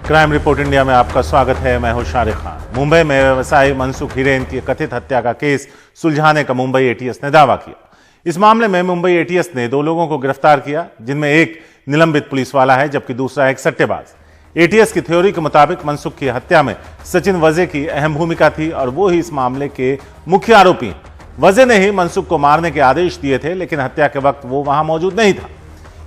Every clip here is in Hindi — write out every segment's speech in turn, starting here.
क्राइम रिपोर्ट इंडिया में आपका स्वागत है। मैं हूं शारिक खान। मुंबई में व्यवसायी मनसुख हिरेन की कथित हत्या का केस सुलझाने का मुंबई एटीएस ने दावा किया। इस मामले में मुंबई एटीएस ने 2 लोगों को गिरफ्तार किया, जिनमें एक निलंबित पुलिस वाला है जबकि दूसरा एक सट्टेबाज। एटीएस की थ्योरी के मुताबिक मनसुख की हत्या में सचिन वजे की अहम भूमिका थी और वो ही इस मामले के मुख्य आरोपी हैं। वजे ने ही मनसुख को मारने के आदेश दिए थे, लेकिन हत्या के वक्त वो वहां मौजूद नहीं था।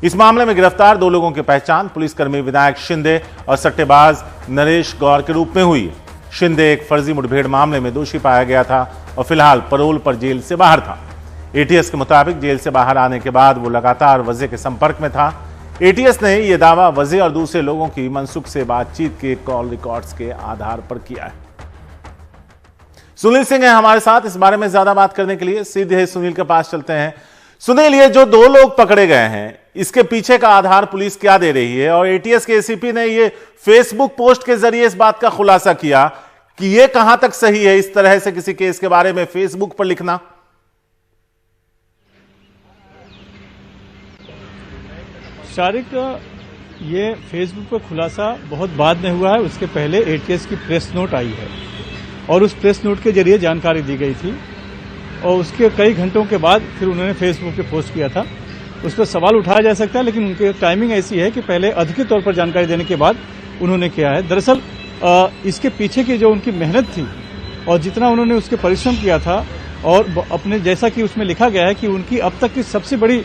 इस मामले में गिरफ्तार 2 लोगों की पहचान पुलिसकर्मी विनायक शिंदे और सट्टेबाज नरेश गौर के रूप में हुई है। शिंदे एक फर्जी मुठभेड़ मामले में दोषी पाया गया था और फिलहाल पैरोल पर जेल से बाहर था। एटीएस के मुताबिक जेल से बाहर आने के बाद वो लगातार वजे के संपर्क में था। एटीएस ने यह दावा वजे और दूसरे लोगों की मनसुख से बातचीत के कॉल रिकॉर्ड्स के आधार पर किया है। सुनील सिंह है हमारे साथ इस बारे में ज्यादा बात करने के लिए। सीधे सुनील के पास चलते हैं। सुनील, ये जो 2 लोग पकड़े गए हैं, इसके पीछे का आधार पुलिस क्या दे रही है? और एटीएस के एसीपी ने ये फेसबुक पोस्ट के जरिए इस बात का खुलासा किया कि ये कहां तक सही है इस तरह से किसी केस के बारे में फेसबुक पर लिखना? शारिक, ये फेसबुक पर खुलासा बहुत बाद में हुआ है। उसके पहले एटीएस की प्रेस नोट आई है और उस प्रेस नोट के जरिए जानकारी दी गई थी और उसके कई घंटों के बाद फिर उन्होंने फेसबुक पे पोस्ट किया था। उस पर सवाल उठाया जा सकता है, लेकिन उनकी टाइमिंग ऐसी है कि पहले अधिकृत तौर पर जानकारी देने के बाद उन्होंने किया है। दरअसल इसके पीछे की जो उनकी मेहनत थी और जितना उन्होंने उसके परिश्रम किया था और अपने जैसा कि उसमें लिखा गया है कि उनकी अब तक की सबसे बड़ी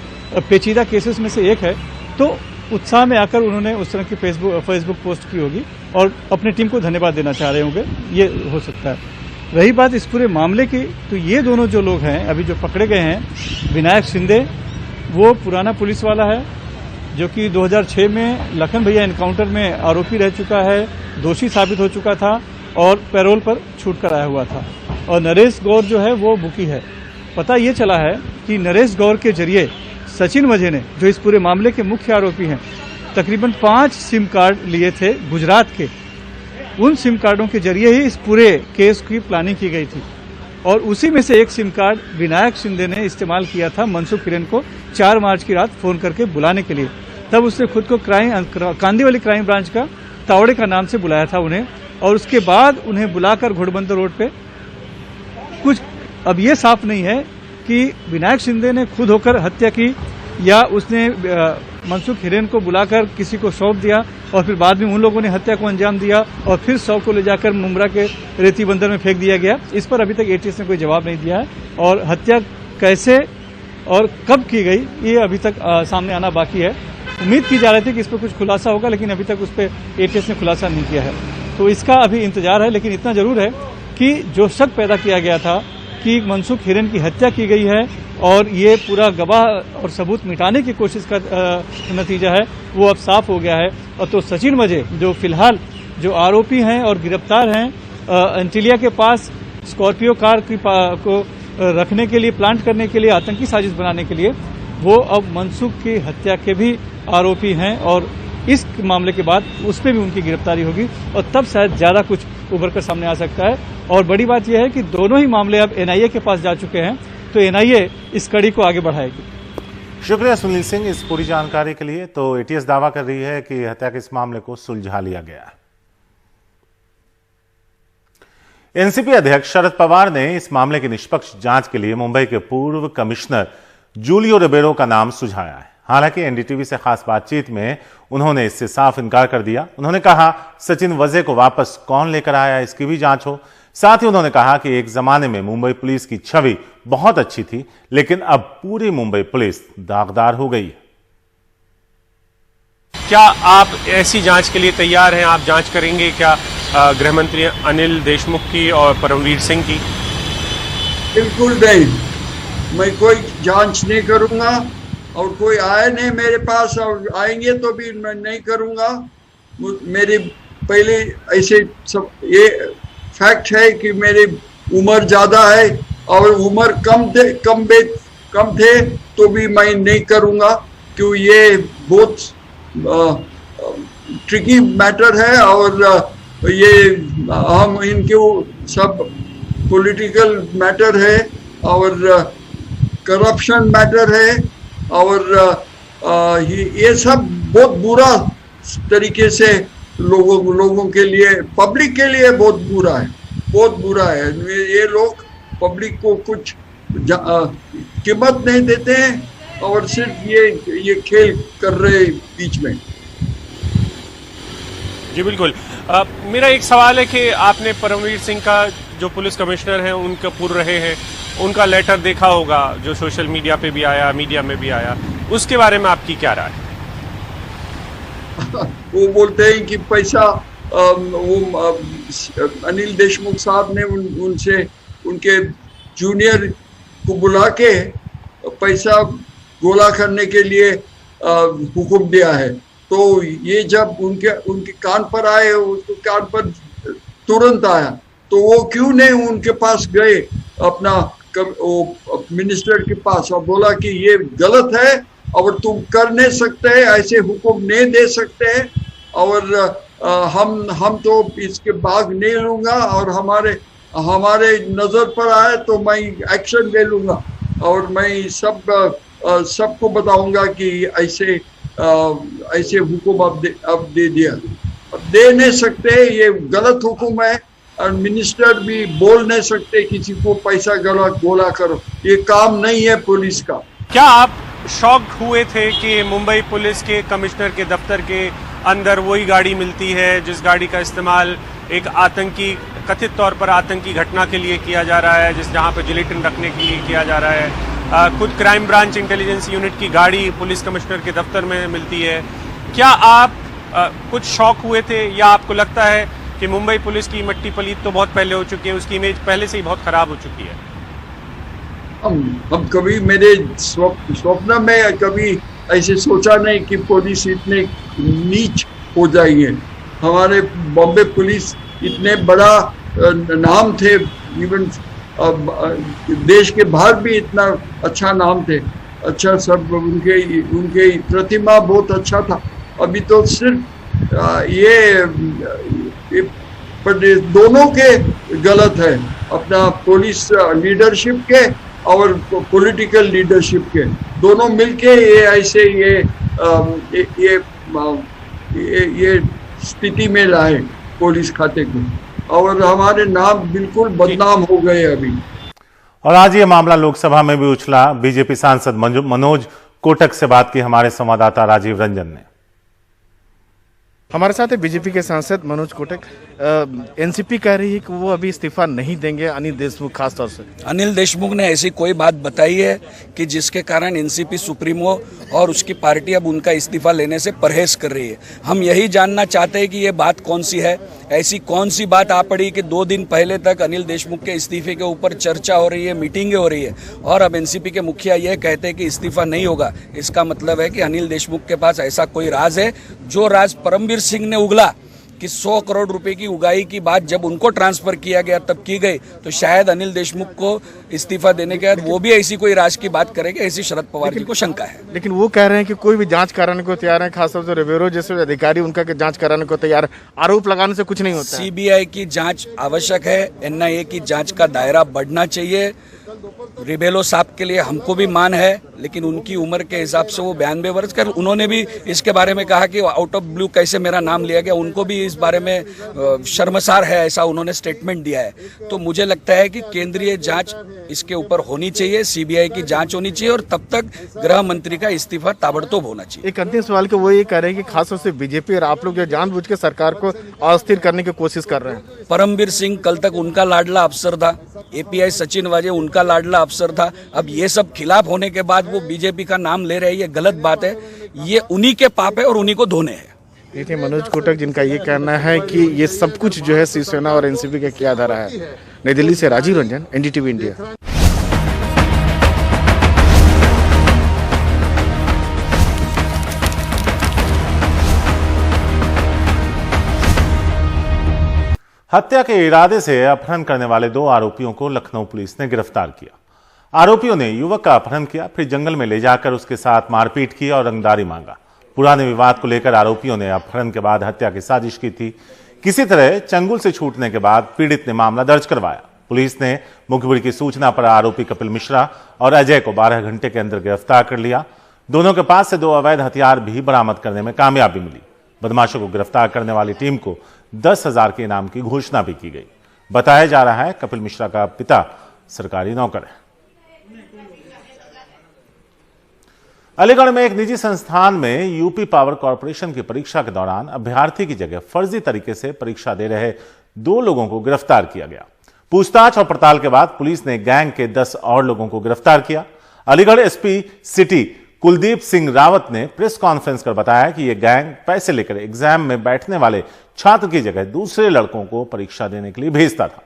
पेचीदा केसेस में से एक है, तो उत्साह में आकर उन्होंने उस तरह की फेसबुक पोस्ट की होगी और अपनी टीम को धन्यवाद देना चाह रहे होंगे, ये हो सकता है। रही बात इस पूरे मामले की, तो ये दोनों जो लोग हैं अभी जो पकड़े गए हैं, विनायक शिंदे वो पुराना पुलिस वाला है जो कि 2006 में लखन भैया एनकाउंटर में आरोपी रह चुका है, दोषी साबित हो चुका था और पैरोल पर छूट कर आया हुआ था। और नरेश गौर जो है वो बुकी है। पता ये चला है कि नरेश गौर के जरिए सचिन वजे ने, जो इस पूरे मामले के मुख्य आरोपी हैं, तकरीबन 5 सिम कार्ड लिए थे गुजरात के। उन सिम कार्डों के जरिए ही इस पूरे केस की प्लानिंग की गई थी और उसी में से एक सिम कार्ड विनायक शिंदे ने इस्तेमाल किया था मनसुख हिरेन को 4 मार्च की रात फोन करके बुलाने के लिए। तब उसने खुद को कांदीवली क्राइम ब्रांच का तावड़े का नाम से बुलाया था उन्हें, और उसके बाद उन्हें बुलाकर घोड़बंदर रोड पे कुछ, अब ये साफ नहीं है कि विनायक शिंदे ने खुद होकर हत्या की या उसने मनसुख हिरेन को बुलाकर किसी को सौंप दिया और फिर बाद में उन लोगों ने हत्या को अंजाम दिया और फिर शव को ले जाकर मुंब्रा के रेती बंदर में फेंक दिया गया। इस पर अभी तक एटीएस ने कोई जवाब नहीं दिया है और हत्या कैसे और कब की गई ये अभी तक सामने आना बाकी है। उम्मीद की जा रही थी कि इस पर कुछ खुलासा होगा, लेकिन अभी तक उस पर एटीएस ने खुलासा नहीं किया है, तो इसका अभी इंतजार है। लेकिन इतना जरूर है कि जो शक पैदा किया गया था कि मनसुख हिरेन की हत्या की गई है और ये पूरा गवाह और सबूत मिटाने की कोशिश का नतीजा है, वो अब साफ हो गया है। और तो सचिन वजे जो फिलहाल जो आरोपी हैं और गिरफ्तार हैं एंटिलिया के पास स्कॉर्पियो कार को रखने के लिए, प्लांट करने के लिए, आतंकी साजिश बनाने के लिए, वो अब मनसुख की हत्या के भी आरोपी हैं और इस मामले के बाद उस पर भी उनकी गिरफ्तारी होगी और तब शायद ज्यादा कुछ उभर कर सामने आ सकता है। और बड़ी बात यह है कि दोनों ही मामले अब एनआईए के पास जा चुके हैं, तो एनआईए इस कड़ी को आगे बढ़ाएगी। शुक्रिया सुनील सिंह इस पूरी जानकारी के लिए। तो एटीएस दावा कर रही है कि हत्या के इस मामले को सुलझा लिया गया। एनसीपी अध्यक्ष शरद पवार ने इस मामले की निष्पक्ष जांच के लिए मुंबई के पूर्व कमिश्नर जूलियो रिबेरो का नाम सुझाया है। हालांकि एनडीटीवी से खास बातचीत में उन्होंने इससे साफ इनकार कर दिया। उन्होंने कहा सचिन वजे को वापस कौन लेकर आया इसकी भी जांच हो। साथ ही उन्होंने कहा कि एक जमाने में मुंबई पुलिस की छवि बहुत अच्छी थी, लेकिन अब पूरी मुंबई पुलिस दागदार हो गई है। क्या आप ऐसी जांच के लिए तैयार हैं? आप जांच करेंगे क्या गृह मंत्री अनिल देशमुख की और परमवीर सिंह की? बिल्कुल नहीं, मैं कोई जांच नहीं करूंगा और कोई आए नहीं मेरे पास और आएंगे तो भी मैं नहीं करूंगा। मेरी पहले ऐसे सब ये फैक्ट है कि मेरी उम्र ज्यादा है और उम्र कम थे तो भी मैं नहीं करूंगा, क्यों ये बहुत ट्रिकी मैटर है और ये हम इनके सब पॉलिटिकल मैटर है और करप्शन मैटर है और ये सब बहुत बुरा तरीके से लोगों के लिए, पब्लिक के लिए बहुत बुरा है, बहुत बुरा है। ये लोग पब्लिक को कुछ कीमत नहीं देते हैं और सिर्फ ये खेल कर रहे हैं बीच में। जी बिल्कुल। मेरा एक सवाल है कि आपने परमवीर सिंह का, जो पुलिस कमिश्नर हैं, उनका पूर्व रहे हैं, उनका लेटर देखा होगा जो सोशल मीडिया पे भी आया, मीडिया में भी आया, उसके बारे में आपकी क्या राय है? वो बोलते हैं कि पैसा, अनिल देशमुख साहब ने उनसे, उनके जूनियर को बुला के पैसा गोला करने के लिए हुक्म दिया है। तो ये जब उनके कान पर आए, उसके कान पर तुरंत आया, तो वो क्यों नहीं उनके पास गए, अपना मिनिस्टर के पास, और बोला कि ये गलत है और तुम कर नहीं सकते, ऐसे हुक्म नहीं दे सकते, और हम तो इसके भाग नहीं लूंगा, और हमारे नजर पर आए तो मैं एक्शन ले लूंगा, और मैं सबको बताऊंगा कि ऐसे हुक्म अब दे दिया। अब दे नहीं सकते, ये गलत हुक्म है, और मिनिस्टर भी बोल नहीं सकते किसी को पैसा गोला करो, ये काम नहीं है पुलिस का। क्या आप शॉक हुए थे कि मुंबई पुलिस के कमिश्नर के दफ्तर के अंदर वही गाड़ी मिलती है जिस गाड़ी का इस्तेमाल एक आतंकी, कथित तौर पर आतंकी घटना के लिए किया जा रहा है, जहां पर जिलेटिन रखने के लिए किया जा रहा है? खुद क्राइम ब्रांच इंटेलिजेंस यूनिट की गाड़ी पुलिस कमिश्नर के दफ्तर में मिलती है। क्या आप कुछ शॉक हुए थे, या आपको लगता है कि मुंबई पुलिस की मट्टी पलीत तो बहुत पहले हो चुकी है, उसकी इमेज पहले से ही बहुत खराब हो चुकी है? हम कभी, मेरे स्वप्न में कभी ऐसे सोचा नहीं कि पुलिस इतने नीच हो जाएंगे। हमारे बॉम्बे पुलिस इतने बड़ा नाम थे, इवन देश के बाहर भी इतना अच्छा नाम थे, अच्छा सब, उनके प्रतिमा बहुत अच्छा था। अभी तो सिर्फ ये पर दोनों के गलत है, अपना पुलिस लीडरशिप के और पॉलिटिकल लीडरशिप के, दोनों मिलके ये ऐसे ये स्थिति में लाए पुलिस खाते को, और हमारे नाम बिल्कुल बदनाम हो गए अभी। और आज ये मामला लोकसभा में भी उछला। बीजेपी सांसद मनोज कोटक से बात की हमारे संवाददाता राजीव रंजन ने। हमारे साथ है बीजेपी के सांसद मनोज कोटक। एनसीपी कह रही है कि वो अभी इस्तीफा नहीं देंगे अनिल देशमुख, खासतौर से अनिल देशमुख ने ऐसी कोई बात बताई है कि जिसके कारण एनसीपी सुप्रीमो और उसकी पार्टी अब उनका इस्तीफा लेने से परहेज कर रही है। हम यही जानना चाहते हैं कि ये बात कौन सी है, ऐसी कौन सी बात आ पड़ी कि 2 दिन पहले तक अनिल देशमुख के इस्तीफे के ऊपर चर्चा हो रही है, मीटिंगें हो रही है, और अब एनसीपी के मुखिया यह कहते हैं कि इस्तीफा नहीं होगा। इसका मतलब है कि अनिल देशमुख के पास ऐसा कोई राज है, जो राज परमवीर सिंह ने उगला कि 100 करोड़ रुपए की उगाही की बात जब उनको ट्रांसफर किया गया तब की गई, तो शायद अनिल देशमुख को इस्तीफा देने के बाद वो भी ऐसी कोई राज की बात करेंगे, ऐसी शरद पवार जी को शंका है। लेकिन वो कह रहे हैं कि कोई भी जांच कराने को तैयार है, खासतौर से रेवेरो जैसे अधिकारी उनका जांच कराने को तैयार है। आरोप लगाने से कुछ नहीं होता है। सीबीआई की जांच आवश्यक है, एनआईए की जांच का दायरा बढ़ना चाहिए। रिबेलो साहब के लिए हमको भी मान है, लेकिन उनकी उम्र के हिसाब से वो 92 वर्ष कर, उन्होंने भी इसके बारे में कहा कि आउट ऑफ ब्लू कैसे मेरा नाम लिया गया, उनको भी इस बारे में शर्मसार है, ऐसा उन्होंने स्टेटमेंट दिया है। तो मुझे लगता है कि केंद्रीय जांच इसके ऊपर होनी चाहिए, सीबीआई की जांच होनी चाहिए, और तब तक गृह मंत्री का इस्तीफा ताबड़तोब होना चाहिए। एक अंतिम सवाल के वो ये कह रहे हैं कि खासतौर से बीजेपी और आप लोग जो जानबूझ के सरकार को अस्थिर करने की कोशिश कर रहे हैं। परमवीर सिंह कल तक उनका लाडला अफसर था, एपीआई सचिन वाजे उनका लाडला अफसर था, अब ये सब खिलाफ होने के बाद वो बीजेपी का नाम ले रहे हैं, ये गलत बात है, ये उन्हीं के पाप है और उन्हीं को धोने हैं। ये थे मनोज कोटक, जिनका ये कहना है कि ये सब कुछ जो है शिवसेना और एनसीपी का किया जा रहा है। नई दिल्ली से राजीव रंजन, एनडीटीवी इंडिया। हत्या के इरादे से अपहरण करने वाले 2 आरोपियों को लखनऊ पुलिस ने गिरफ्तार किया। आरोपियों ने युवक का अपहरण किया, फिर जंगल में ले जाकर उसके साथ मारपीट की और रंगदारी मांगा। पुराने विवाद को लेकर आरोपियों ने अपहरण के बाद हत्या की साजिश की थी। किसी तरह चंगुल से छूटने के बाद पीड़ित ने मामला दर्ज करवाया। पुलिस ने मुखबिर की सूचना पर आरोपी कपिल मिश्रा और अजय को 12 घंटे के अंदर गिरफ्तार कर लिया। दोनों के पास से 2 अवैध हथियार भी बरामद करने में कामयाबी मिली। बदमाशों को गिरफ्तार करने वाली टीम को 10,000 के इनाम की घोषणा भी की गई। बताया जा रहा है कपिल मिश्रा का पिता सरकारी नौकर है। अलीगढ़ में एक निजी संस्थान में यूपी पावर कॉर्पोरेशन की परीक्षा के दौरान अभ्यर्थी की जगह फर्जी तरीके से परीक्षा दे रहे 2 लोगों को गिरफ्तार किया गया। पूछताछ और पड़ताल के बाद पुलिस ने गैंग के 10 और लोगों को गिरफ्तार किया। अलीगढ़ एसपी सिटी कुलदीप सिंह रावत ने प्रेस कॉन्फ्रेंस कर बताया कि यह गैंग पैसे लेकर एग्जाम में बैठने वाले छात्र की जगह दूसरे लड़कों को परीक्षा देने के लिए भेजता था।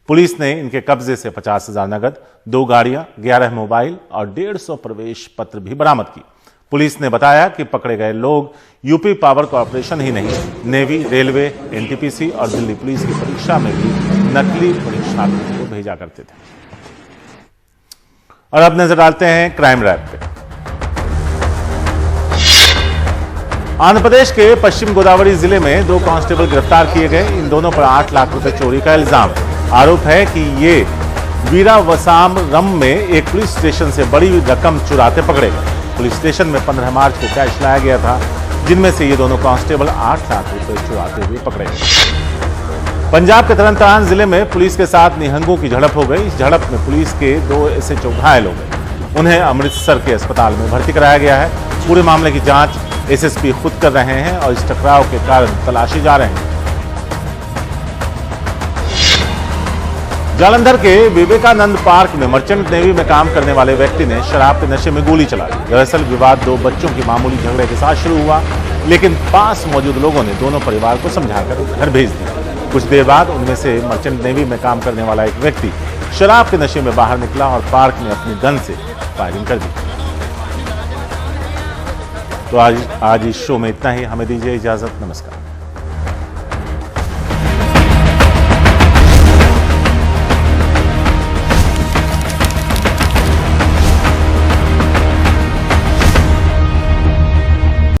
पुलिस ने इनके कब्जे से 50,000 नगद, 2 गाड़ियां, 11 मोबाइल और 150 प्रवेश पत्र भी बरामद की। पुलिस ने बताया कि पकड़े गए लोग यूपी पावर कॉर्पोरेशन ही नहीं, नेवी, रेलवे, एनटीपीसी और दिल्ली पुलिस की परीक्षा में भी नकली परीक्षार्थियों को भेजा करते थे। और अब नजर डालते हैं क्राइम रैप पे। आंध्र प्रदेश के पश्चिम गोदावरी जिले में 2 कांस्टेबल गिरफ्तार किए गए। इन दोनों पर 8 लाख रुपए चोरी का इल्जाम। आरोप है कि ये वीरावसाम रम में एक पुलिस स्टेशन से बड़ी रकम चुराते पकड़े गए। पुलिस स्टेशन में 15 मार्च को कैश लाया गया था, जिनमें से ये दोनों कांस्टेबल 8 लाख रुपए चुराते हुए पकड़े गए। पंजाब के तरनतारन जिले में पुलिस के साथ निहंगों की झड़प हो गई। इस झड़प में पुलिस के 2 एसएचओ घायल हो गए। उन्हें अमृतसर के अस्पताल में भर्ती कराया गया है। पूरे मामले की जांच एसएसपी खुद कर रहे हैं और इस टकराव के कारण तलाशी जा रहे हैं। जालंधर के विवेकानंद पार्क में मर्चेंट नेवी में काम करने वाले व्यक्ति ने शराब के नशे में गोली चला दी। दरअसल विवाद 2 बच्चों की मामूली झगड़े के साथ शुरू हुआ, लेकिन पास मौजूद लोगों ने दोनों परिवार को समझाकर घर भेज दिया। कुछ देर बाद उनमें से मर्चेंट नेवी में काम करने वाला एक व्यक्ति शराब के नशे में बाहर निकला और पार्क में अपनी गन से फायरिंग कर दी। तो आज इस शो में इतना ही। हमें दीजिए इजाजत। नमस्कार।